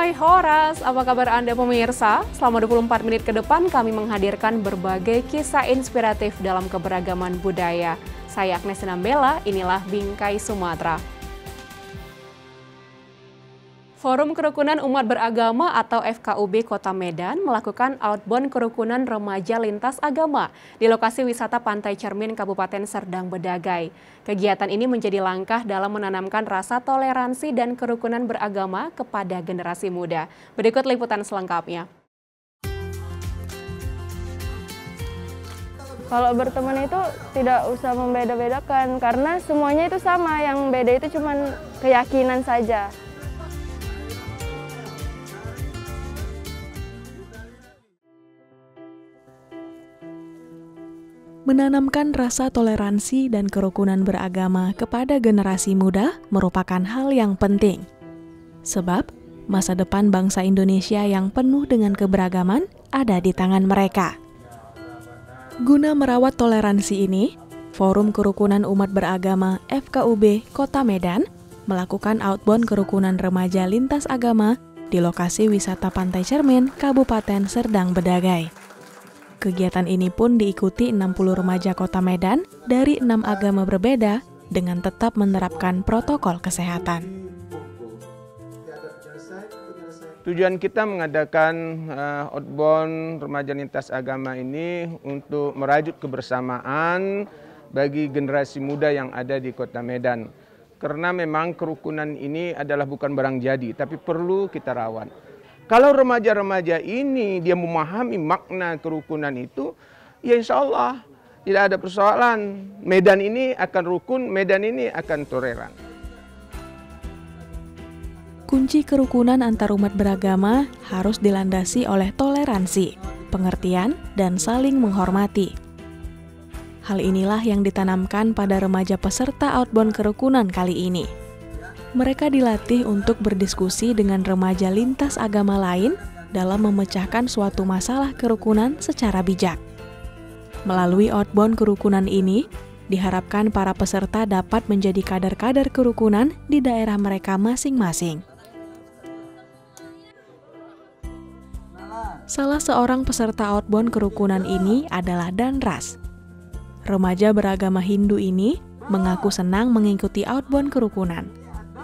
Hai Horas, apa kabar Anda pemirsa? Selama 24 menit ke depan kami menghadirkan berbagai kisah inspiratif dalam keberagaman budaya. Saya Agnes Nambela, inilah Bingkai Sumatera. Forum Kerukunan Umat Beragama atau FKUB Kota Medan melakukan outbound kerukunan remaja lintas agama di lokasi wisata Pantai Cermin Kabupaten Serdang Bedagai. Kegiatan ini menjadi langkah dalam menanamkan rasa toleransi dan kerukunan beragama kepada generasi muda. Berikut liputan selengkapnya. Kalau berteman itu tidak usah membeda-bedakan karena semuanya itu sama, yang beda itu cuma keyakinan saja. Menanamkan rasa toleransi dan kerukunan beragama kepada generasi muda merupakan hal yang penting. Sebab, masa depan bangsa Indonesia yang penuh dengan keberagaman ada di tangan mereka. Guna merawat toleransi ini, Forum Kerukunan Umat Beragama FKUB Kota Medan melakukan outbound kerukunan remaja lintas agama di lokasi wisata Pantai Cermin, Kabupaten Serdang Bedagai. Kegiatan ini pun diikuti 60 remaja Kota Medan dari 6 agama berbeda dengan tetap menerapkan protokol kesehatan. Tujuan kita mengadakan outbound remaja lintas agama ini untuk merajut kebersamaan bagi generasi muda yang ada di Kota Medan. Karena memang kerukunan ini adalah bukan barang jadi, tapi perlu kita rawat. Kalau remaja-remaja ini dia memahami makna kerukunan itu, ya insya Allah tidak ada persoalan. Medan ini akan rukun, Medan ini akan toleran. Kunci kerukunan antarumat beragama harus dilandasi oleh toleransi, pengertian, dan saling menghormati. Hal inilah yang ditanamkan pada remaja peserta outbound kerukunan kali ini. Mereka dilatih untuk berdiskusi dengan remaja lintas agama lain dalam memecahkan suatu masalah kerukunan secara bijak. Melalui outbound kerukunan ini, diharapkan para peserta dapat menjadi kader-kader kerukunan di daerah mereka masing-masing. Salah seorang peserta outbound kerukunan ini adalah Danras. Remaja beragama Hindu ini mengaku senang mengikuti outbound kerukunan.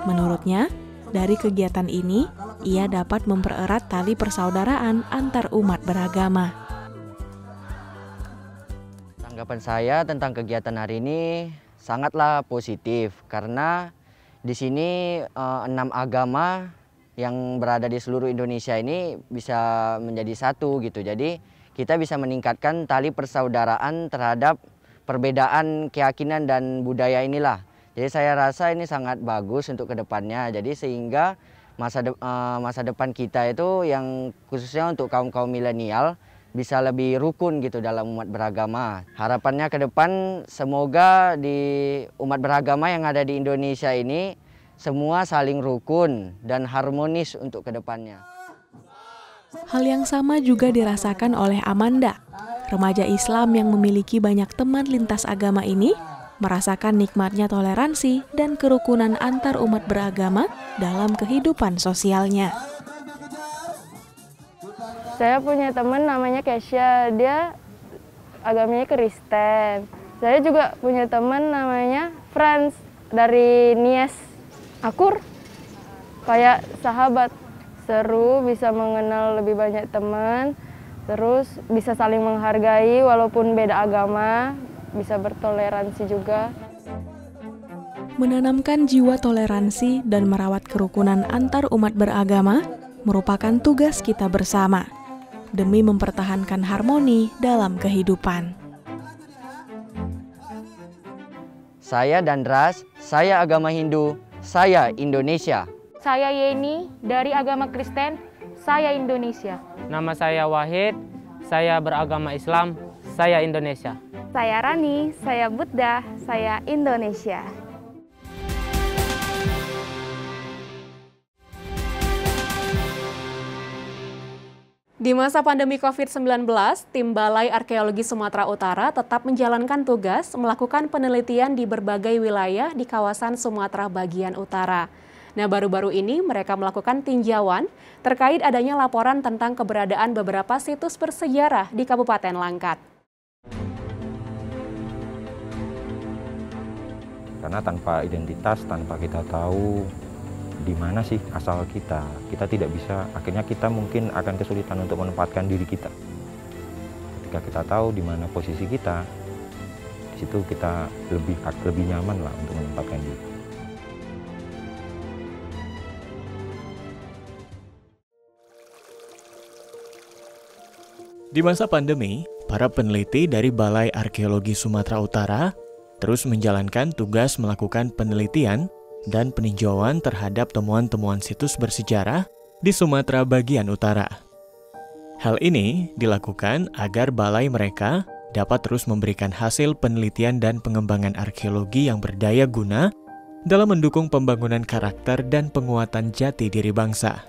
Menurutnya, dari kegiatan ini, ia dapat mempererat tali persaudaraan antar umat beragama. Tanggapan saya tentang kegiatan hari ini sangatlah positif karena di sini 6 agama yang berada di seluruh Indonesia ini bisa menjadi satu gitu. Jadi kita bisa meningkatkan tali persaudaraan terhadap perbedaan keyakinan dan budaya inilah. Jadi saya rasa ini sangat bagus untuk kedepannya. Jadi sehingga masa depan kita itu yang khususnya untuk kaum milenial bisa lebih rukun gitu dalam umat beragama. Harapannya ke depan semoga di umat beragama yang ada di Indonesia ini semua saling rukun dan harmonis untuk kedepannya. Hal yang sama juga dirasakan oleh Amanda, remaja Islam yang memiliki banyak teman lintas agama ini, merasakan nikmatnya toleransi dan kerukunan antar umat beragama dalam kehidupan sosialnya. Saya punya teman namanya Kesha, dia agamanya Kristen. Saya juga punya teman namanya Franz dari Nias Akur, kayak sahabat. Seru, bisa mengenal lebih banyak teman, terus bisa saling menghargai walaupun beda agama, bisa bertoleransi juga. Menanamkan jiwa toleransi dan merawat kerukunan antar umat beragama merupakan tugas kita bersama demi mempertahankan harmoni dalam kehidupan. Saya Danras, saya agama Hindu, saya Indonesia. Saya Yeni dari agama Kristen, saya Indonesia. Nama saya Wahid, saya beragama Islam, saya Indonesia. Saya Rani, saya Buddha, saya Indonesia. Di masa pandemi COVID-19, tim Balai Arkeologi Sumatera Utara tetap menjalankan tugas melakukan penelitian di berbagai wilayah di kawasan Sumatera bagian utara. Nah, baru-baru ini mereka melakukan tinjauan terkait adanya laporan tentang keberadaan beberapa situs bersejarah di Kabupaten Langkat. Karena tanpa identitas, tanpa kita tahu di mana sih asal kita tidak bisa, akhirnya kita mungkin akan kesulitan untuk menempatkan diri kita. Ketika kita tahu di mana posisi kita, di situ kita lebih nyaman lah untuk menempatkan diri. Di masa pandemi, para peneliti dari Balai Arkeologi Sumatera Utara terus menjalankan tugas melakukan penelitian dan peninjauan terhadap temuan-temuan situs bersejarah di Sumatera bagian utara. Hal ini dilakukan agar balai mereka dapat terus memberikan hasil penelitian dan pengembangan arkeologi yang berdaya guna dalam mendukung pembangunan karakter dan penguatan jati diri bangsa.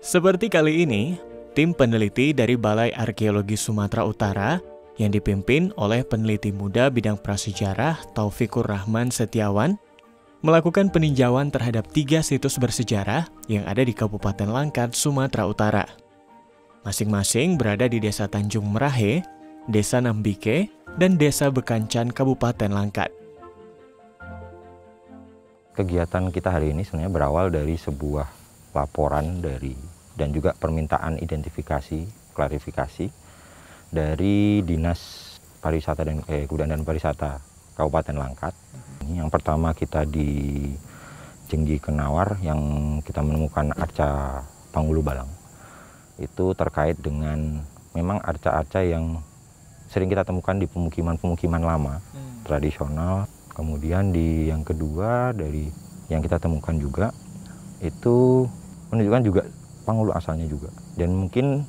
Seperti kali ini, tim peneliti dari Balai Arkeologi Sumatera Utara yang dipimpin oleh peneliti muda bidang prasejarah Taufikur Rahman Setiawan melakukan peninjauan terhadap 3 situs bersejarah yang ada di Kabupaten Langkat, Sumatera Utara. Masing-masing berada di Desa Tanjung Merahe, Desa Nambike, dan Desa Bekancan, Kabupaten Langkat. Kegiatan kita hari ini sebenarnya berawal dari sebuah laporan dan juga permintaan identifikasi, klarifikasi dari Dinas Pariwisata dan Kebudayaan dan Pariwisata Kabupaten Langkat. Yang pertama kita di Jenggi Kenawar yang kita menemukan arca Panggulu Balang. Itu terkait dengan memang arca-arca yang sering kita temukan di pemukiman-pemukiman lama tradisional. Kemudian yang kedua dari yang kita temukan juga itu menunjukkan juga Panggulu asalnya juga. Dan mungkin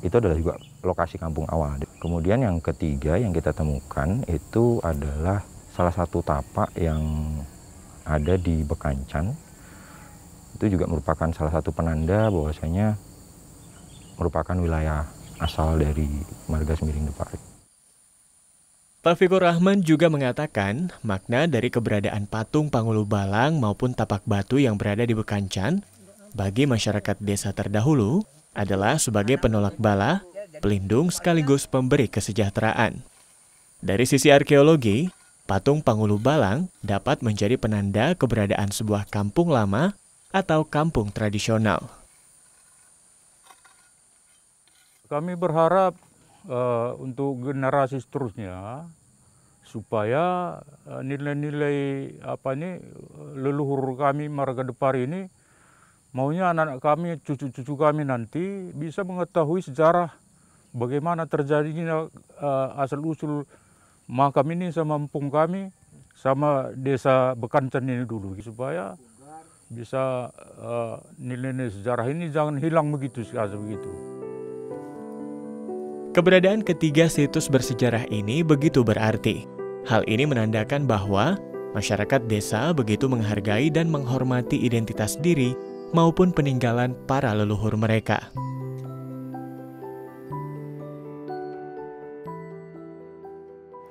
itu adalah juga lokasi kampung awal. Kemudian yang ketiga yang kita temukan itu adalah salah satu tapak yang ada di Bekancan. Itu juga merupakan salah satu penanda bahwasanya merupakan wilayah asal dari marga Semiring Depari. Taufikur Rahman juga mengatakan makna dari keberadaan patung Panggulu Balang maupun tapak batu yang berada di Bekancan bagi masyarakat desa terdahulu adalah sebagai penolak bala, pelindung sekaligus pemberi kesejahteraan. Dari sisi arkeologi, patung Panggulu Balang dapat menjadi penanda keberadaan sebuah kampung lama atau kampung tradisional. Kami berharap untuk generasi seterusnya supaya nilai-nilai leluhur kami marga Depari ini, maunya anak-anak kami, cucu-cucu kami nanti bisa mengetahui sejarah bagaimana terjadinya asal-usul makam ini sama kampung kami, sama desa Bekancan ini dulu. Supaya bisa nilai-nilai sejarah ini jangan hilang begitu saja begitu. Keberadaan ketiga situs bersejarah ini begitu berarti. Hal ini menandakan bahwa masyarakat desa begitu menghargai dan menghormati identitas diri maupun peninggalan para leluhur mereka.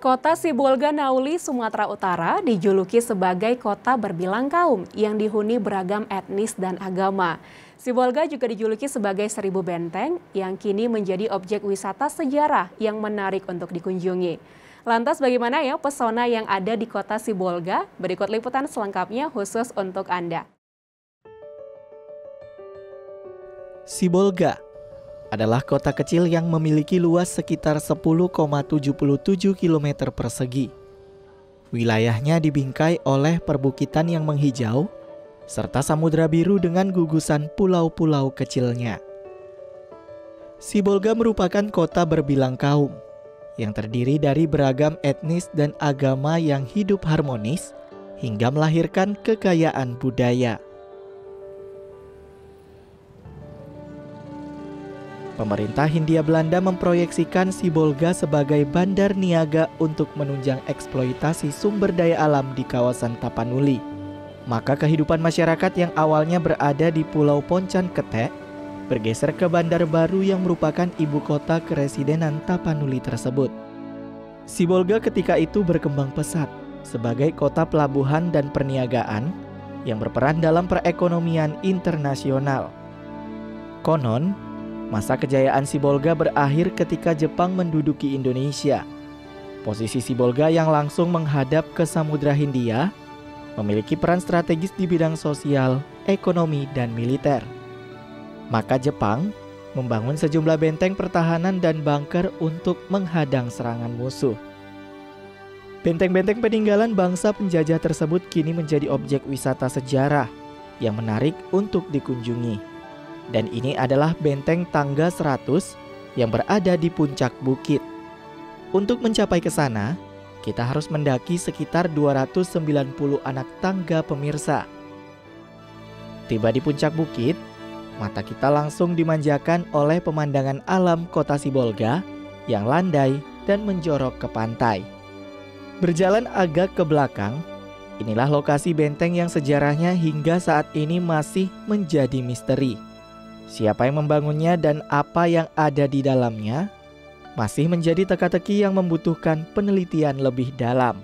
Kota Sibolga Nauli, Sumatera Utara dijuluki sebagai kota berbilang kaum yang dihuni beragam etnis dan agama. Sibolga juga dijuluki sebagai 1000 benteng yang kini menjadi objek wisata sejarah yang menarik untuk dikunjungi. Lantas bagaimana ya pesona yang ada di kota Sibolga? Berikut liputan selengkapnya khusus untuk Anda. Sibolga adalah kota kecil yang memiliki luas sekitar 10,77 km persegi. Wilayahnya dibingkai oleh perbukitan yang menghijau, serta Samudra Biru dengan gugusan pulau-pulau kecilnya. Sibolga merupakan kota berbilang kaum, yang terdiri dari beragam etnis dan agama yang hidup harmonis, hingga melahirkan kekayaan budaya. Pemerintah Hindia Belanda memproyeksikan Sibolga sebagai bandar niaga untuk menunjang eksploitasi sumber daya alam di kawasan Tapanuli. Maka kehidupan masyarakat yang awalnya berada di Pulau Poncan Ketek bergeser ke Bandar Baru yang merupakan ibu kota keresidenan Tapanuli tersebut. Sibolga ketika itu berkembang pesat, sebagai kota pelabuhan dan perniagaan yang berperan dalam perekonomian internasional. Konon, masa kejayaan Sibolga berakhir ketika Jepang menduduki Indonesia. Posisi Sibolga yang langsung menghadap ke Samudra Hindia memiliki peran strategis di bidang sosial, ekonomi, dan militer. Maka Jepang membangun sejumlah benteng pertahanan dan bunker untuk menghadang serangan musuh. Benteng-benteng peninggalan bangsa penjajah tersebut kini menjadi objek wisata sejarah yang menarik untuk dikunjungi. Dan ini adalah benteng Tangga 100 yang berada di puncak bukit. Untuk mencapai ke sana, kita harus mendaki sekitar 290 anak tangga pemirsa. Tiba di puncak bukit, mata kita langsung dimanjakan oleh pemandangan alam kota Sibolga yang landai dan menjorok ke pantai. Berjalan agak ke belakang, inilah lokasi benteng yang sejarahnya hingga saat ini masih menjadi misteri. Siapa yang membangunnya dan apa yang ada di dalamnya masih menjadi teka-teki yang membutuhkan penelitian lebih dalam.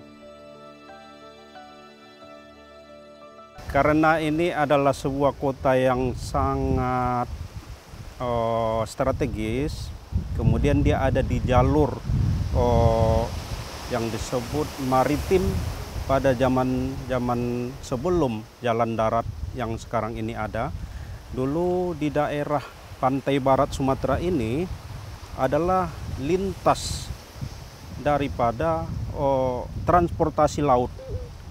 Karena ini adalah sebuah kota yang sangat strategis, kemudian dia ada di jalur yang disebut maritim pada zaman sebelum jalan darat yang sekarang ini ada. Dulu di daerah pantai barat Sumatera ini adalah lintas daripada transportasi laut,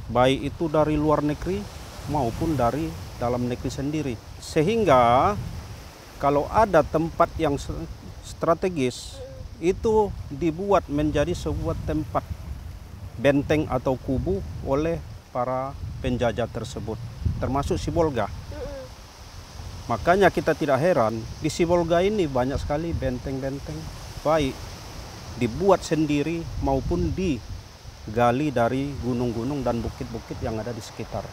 baik itu dari luar negeri maupun dari dalam negeri sendiri. Sehingga kalau ada tempat yang strategis, itu dibuat menjadi sebuah tempat benteng atau kubu oleh para penjajah tersebut, termasuk Sibolga. Makanya kita tidak heran di Sibolga ini banyak sekali benteng-benteng, baik dibuat sendiri maupun digali dari gunung-gunung dan bukit-bukit yang ada di sekitar.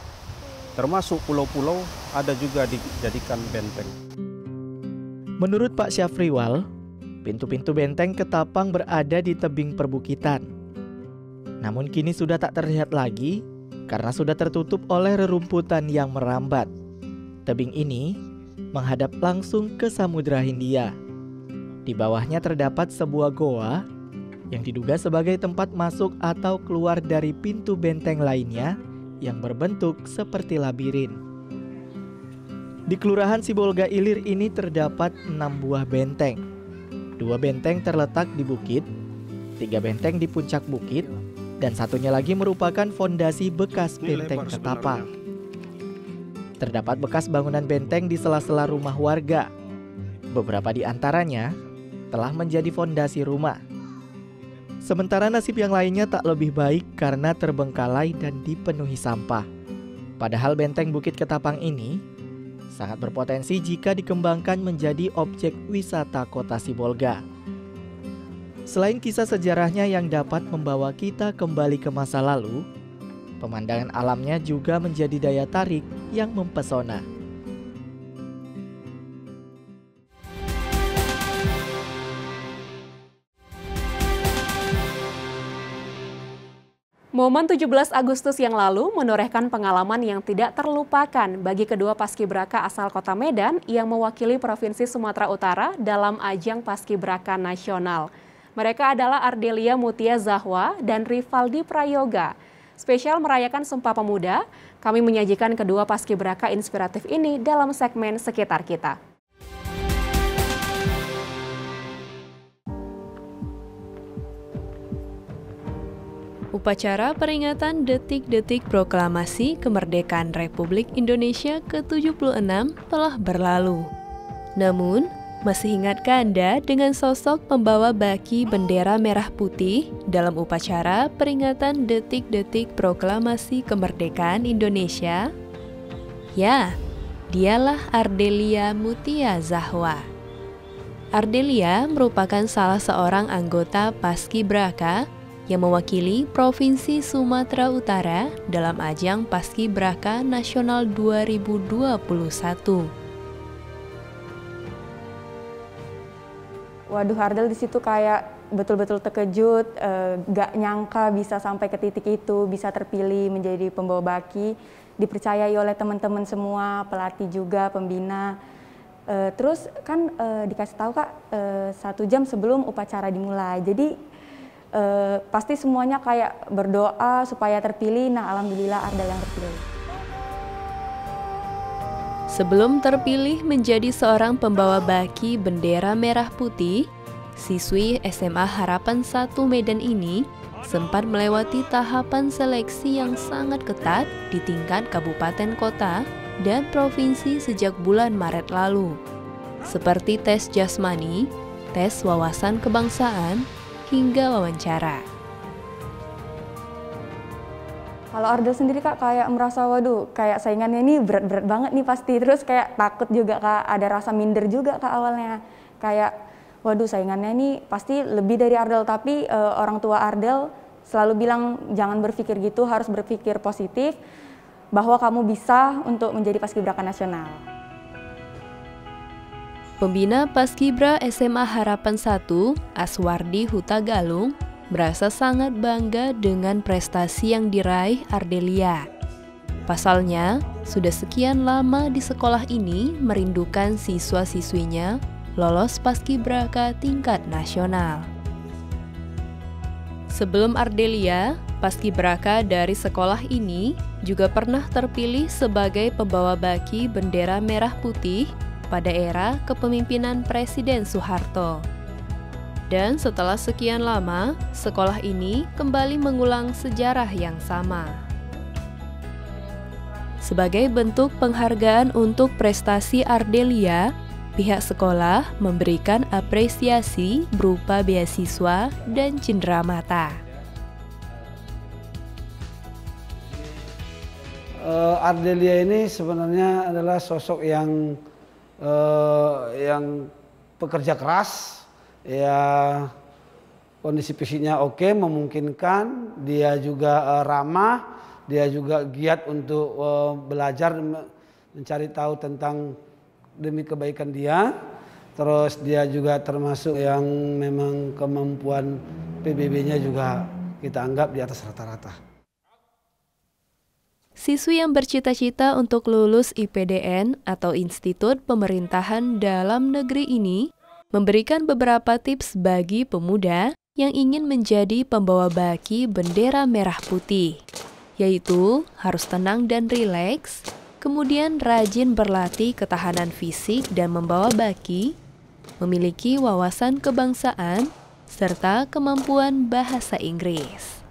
Termasuk pulau-pulau ada juga dijadikan benteng. Menurut Pak Syafriwal, pintu-pintu benteng Ketapang berada di tebing perbukitan. Namun kini sudah tak terlihat lagi karena sudah tertutup oleh rerumputan yang merambat. Tebing ini menghadap langsung ke Samudra Hindia. Di bawahnya terdapat sebuah goa yang diduga sebagai tempat masuk atau keluar dari pintu benteng lainnya yang berbentuk seperti labirin. Di Kelurahan Sibolga Ilir ini terdapat 6 buah benteng. 2 benteng terletak di bukit, 3 benteng di puncak bukit, dan satunya lagi merupakan fondasi bekas benteng Ketapang. Terdapat bekas bangunan benteng di sela-sela rumah warga. Beberapa di antaranya telah menjadi fondasi rumah. Sementara nasib yang lainnya tak lebih baik karena terbengkalai dan dipenuhi sampah. Padahal benteng Bukit Ketapang ini sangat berpotensi jika dikembangkan menjadi objek wisata kota Sibolga. Selain kisah sejarahnya yang dapat membawa kita kembali ke masa lalu, pemandangan alamnya juga menjadi daya tarik yang mempesona. Momen 17 Agustus yang lalu menorehkan pengalaman yang tidak terlupakan bagi kedua paskibraka asal Kota Medan yang mewakili Provinsi Sumatera Utara dalam ajang Paskibraka Nasional. Mereka adalah Ardelia Mutia Zahwa dan Rivaldi Prayoga. Spesial merayakan Sumpah Pemuda, kami menyajikan kedua paskibraka inspiratif ini dalam segmen Sekitar Kita. Upacara peringatan detik-detik proklamasi kemerdekaan Republik Indonesia ke-76 telah berlalu. Namun, masih ingatkah Anda dengan sosok pembawa baki bendera merah putih dalam upacara peringatan detik-detik proklamasi kemerdekaan Indonesia? Ya, dialah Ardelia Mutia Zahwa. Ardelia merupakan salah seorang anggota Paskibraka yang mewakili Provinsi Sumatera Utara dalam ajang Paskibraka Nasional 2021. Waduh, Ardel di situ kayak betul-betul terkejut, gak nyangka bisa sampai ke titik itu, bisa terpilih menjadi pembawa baki, dipercayai oleh teman-teman semua, pelatih juga, pembina. Terus kan dikasih tahu Kak 1 jam sebelum upacara dimulai, jadi pasti semuanya kayak berdoa supaya terpilih. Nah, alhamdulillah Ardel yang terpilih. Sebelum terpilih menjadi seorang pembawa baki bendera merah putih, siswi SMA Harapan 1 Medan ini sempat melewati tahapan seleksi yang sangat ketat di tingkat kabupaten kota dan provinsi sejak bulan Maret lalu, seperti tes jasmani, tes wawasan kebangsaan, hingga wawancara. Kalau Ardel sendiri Kak kayak merasa waduh kayak saingannya ini berat-berat banget nih pasti, terus kayak takut juga Kak, ada rasa minder juga Kak awalnya, kayak waduh saingannya ini pasti lebih dari Ardel, tapi orang tua Ardel selalu bilang jangan berpikir gitu, harus berpikir positif bahwa kamu bisa untuk menjadi paskibraka nasional. Pembina Paskibra SMA Harapan 1, Aswardi Huta Galung, merasa sangat bangga dengan prestasi yang diraih Ardelia. Pasalnya, sudah sekian lama di sekolah ini merindukan siswa-siswinya lolos Paskibraka tingkat nasional. Sebelum Ardelia, Paskibraka dari sekolah ini juga pernah terpilih sebagai pembawa baki bendera merah putih pada era kepemimpinan Presiden Soeharto. Dan setelah sekian lama, sekolah ini kembali mengulang sejarah yang sama. Sebagai bentuk penghargaan untuk prestasi Ardelia, pihak sekolah memberikan apresiasi berupa beasiswa dan cenderamata. Ardelia ini sebenarnya adalah sosok yang pekerja keras. Ya, kondisi fisiknya oke, memungkinkan, dia juga ramah, dia juga giat untuk belajar, mencari tahu tentang demi kebaikan dia. Terus dia juga termasuk yang memang kemampuan PBB-nya juga kita anggap di atas rata-rata. Siswi yang bercita-cita untuk lulus IPDN atau Institut Pemerintahan Dalam Negeri ini memberikan beberapa tips bagi pemuda yang ingin menjadi pembawa baki bendera merah putih, yaitu harus tenang dan rileks, kemudian rajin berlatih ketahanan fisik dan membawa baki, memiliki wawasan kebangsaan, serta kemampuan bahasa Inggris.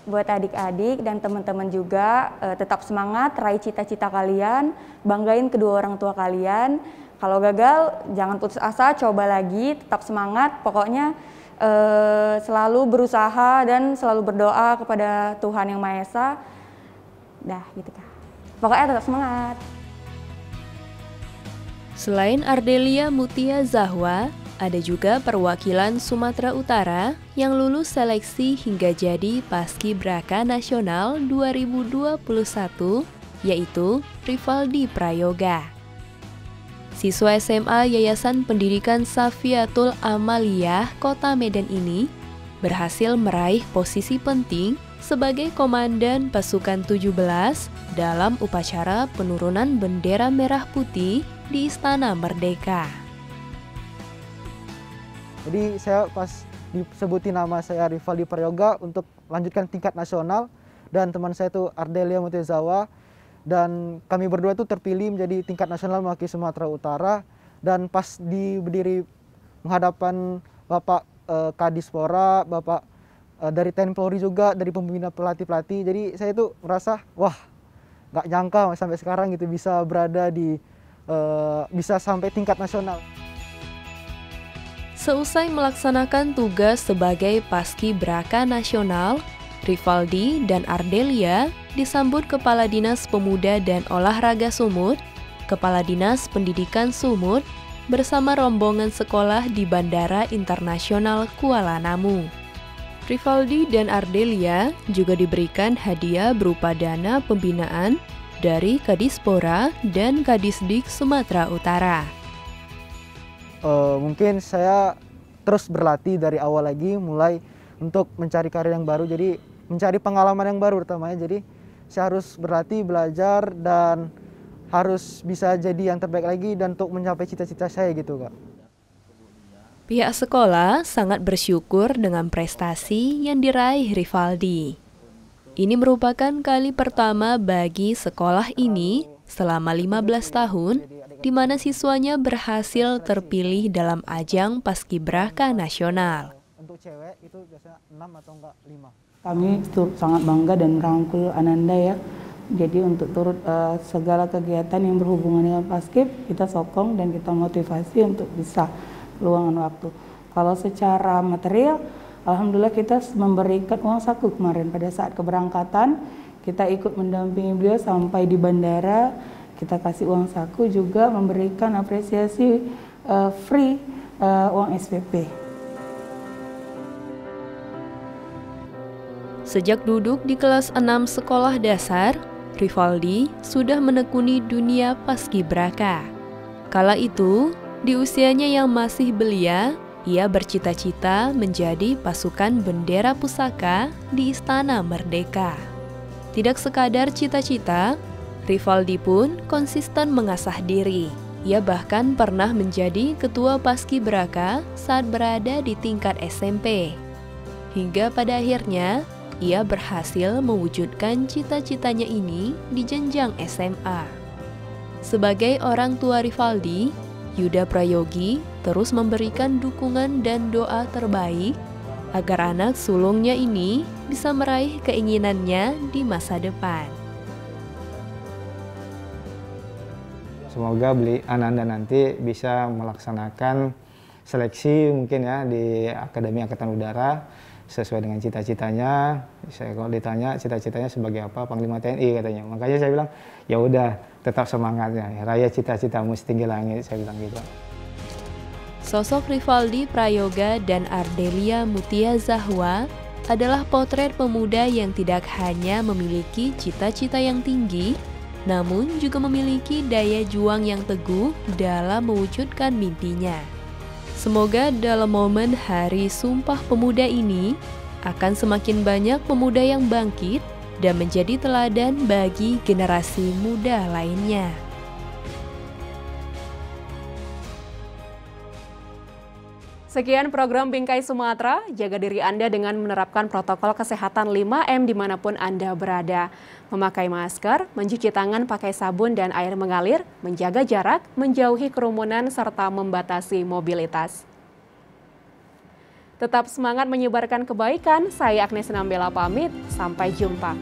Buat adik-adik dan teman-teman juga tetap semangat, raih cita-cita kalian, banggain kedua orang tua kalian. Kalau gagal jangan putus asa, coba lagi, tetap semangat. Pokoknya selalu berusaha dan selalu berdoa kepada Tuhan Yang Maha Esa. Dah gitu Kak. Pokoknya tetap semangat. Selain Ardelia Mutia Zahwa, ada juga perwakilan Sumatera Utara yang lulus seleksi hingga jadi Paskibraka Nasional 2021, yaitu Rivaldi Prayoga. Siswa SMA Yayasan Pendidikan Safiatul Amaliyah Kota Medan ini berhasil meraih posisi penting sebagai Komandan Pasukan 17 dalam upacara penurunan bendera merah putih di Istana Merdeka. Jadi saya pas disebutin nama saya Rivaldi Prayoga untuk lanjutkan tingkat nasional, dan teman saya itu Ardelia Mutia Zahwa, dan kami berdua itu terpilih menjadi tingkat nasional mewakili Sumatera Utara. Dan pas berdiri menghadapan Bapak Kadispora, Bapak dari TNI Polri juga, dari pembina pelatih-pelatih, jadi saya itu merasa wah nggak nyangka sampai sekarang gitu bisa berada di bisa sampai tingkat nasional. Seusai melaksanakan tugas sebagai Paskibraka Nasional, Rivaldi dan Ardelia disambut Kepala Dinas Pemuda dan Olahraga Sumut, Kepala Dinas Pendidikan Sumut, bersama rombongan sekolah di Bandara Internasional Kuala Namu. Rivaldi dan Ardelia juga diberikan hadiah berupa dana pembinaan dari Kadispora dan Kadisdik Sumatera Utara. mungkin saya terus berlatih dari awal lagi, mulai untuk mencari karir yang baru, jadi mencari pengalaman yang baru utamanya. Jadi saya harus berlatih, belajar, dan harus bisa jadi yang terbaik lagi dan untuk mencapai cita-cita saya gitu, Kak. Pihak sekolah sangat bersyukur dengan prestasi yang diraih Rivaldi. Ini merupakan kali pertama bagi sekolah ini selama 15 tahun di mana siswanya berhasil terpilih dalam ajang Paskibraka nasional. Untuk cewek itu biasanya 6 atau enggak 5. Kami sangat bangga dan merangkul Ananda ya. Jadi untuk turut segala kegiatan yang berhubungan dengan Paskib, kita sokong dan kita motivasi untuk bisa luangan waktu. Kalau secara material, alhamdulillah kita memberikan uang saku kemarin pada saat keberangkatan. Kita ikut mendampingi beliau sampai di bandara. Kita kasih uang saku, juga memberikan apresiasi free uang SPP. Sejak duduk di kelas 6 sekolah dasar, Rivaldi sudah menekuni dunia paskibraka. Kala itu, di usianya yang masih belia, ia bercita-cita menjadi pasukan bendera pusaka di Istana Merdeka. Tidak sekadar cita-cita, Rivaldi pun konsisten mengasah diri. Ia bahkan pernah menjadi ketua paskibraka saat berada di tingkat SMP. Hingga pada akhirnya, ia berhasil mewujudkan cita-citanya ini di jenjang SMA. Sebagai orang tua Rivaldi, Yuda Prayogi terus memberikan dukungan dan doa terbaik agar anak sulungnya ini bisa meraih keinginannya di masa depan. Semoga Ananda nanti bisa melaksanakan seleksi mungkin ya di Akademi Angkatan Udara sesuai dengan cita-citanya. Saya kalau ditanya cita-citanya sebagai apa, Panglima TNI katanya. Makanya saya bilang ya udah tetap semangatnya, raya cita-citamu setinggi langit, saya bilang gitu. Sosok Rivaldi Prayoga dan Ardelia Mutia Zahwa adalah potret pemuda yang tidak hanya memiliki cita-cita yang tinggi, namun juga memiliki daya juang yang teguh dalam mewujudkan mimpinya. Semoga dalam momen Hari Sumpah Pemuda ini akan semakin banyak pemuda yang bangkit dan menjadi teladan bagi generasi muda lainnya. Sekian program Bingkai Sumatera. Jaga diri Anda dengan menerapkan protokol kesehatan 5M dimanapun Anda berada. Memakai masker, mencuci tangan pakai sabun dan air mengalir, menjaga jarak, menjauhi kerumunan, serta membatasi mobilitas. Tetap semangat menyebarkan kebaikan. Saya Agnes Nambela pamit. Sampai jumpa.